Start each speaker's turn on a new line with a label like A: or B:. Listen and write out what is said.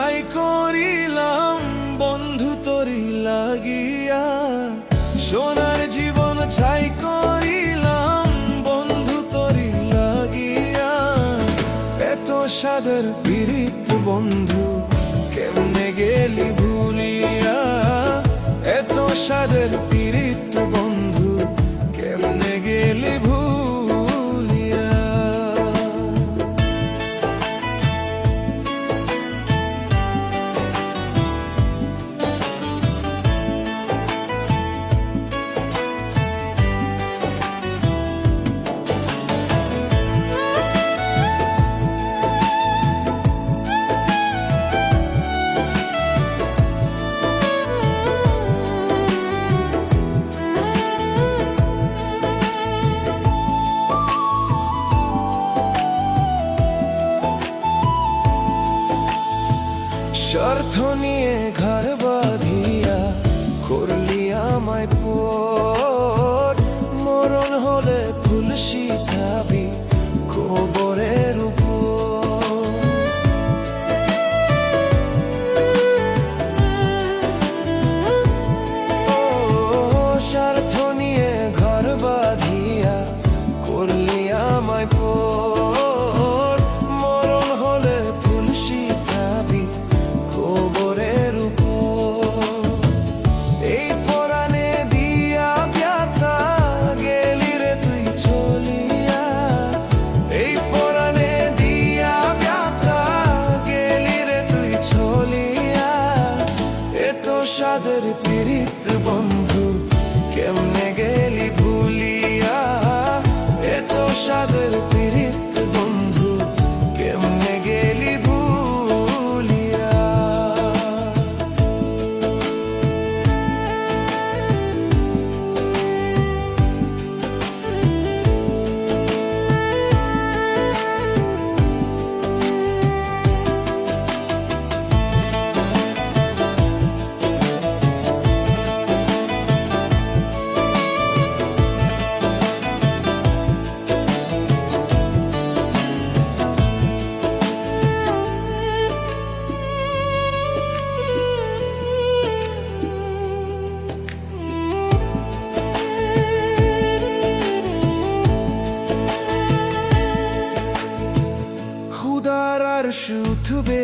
A: ছাই করিলাম বন্ধু তোরি লাগিয়া, সোনার জীবন ছাই করিলাম বন্ধু তোরি লাগিয়া। এত সাদের পীড়িত বন্ধু কেমনে গেলি ভুলিয়া, এত সাদের পীড়িত বন্ধু কেমনে গেলি ভুলিয়া। স্বার্থ নিয়ে ঘর বাঁধিয়া করলি আমায় পর, মরণ হলে ফুল শিখাবি কবরের উপর। স্বার্থ নিয়ে ঘর বাঁধিয়া করলি আমায় পর, মরণ হলে ফুল শিখাবি কবরের উপর। এই পরাণে দিয়া ব্যথা গেলি রে তুই চলিয়া, এই পরাণে দিয়া ব্যথা গেলি রে তুই চলিয়া। এত সাদের পীড়িত বন্ধু কেমনে গেলি ভুলিয়া, এত সাদের পীড়িত বন্ধু কেমনে গেলি ভুলিয়া। খুদার আরশ উঠবে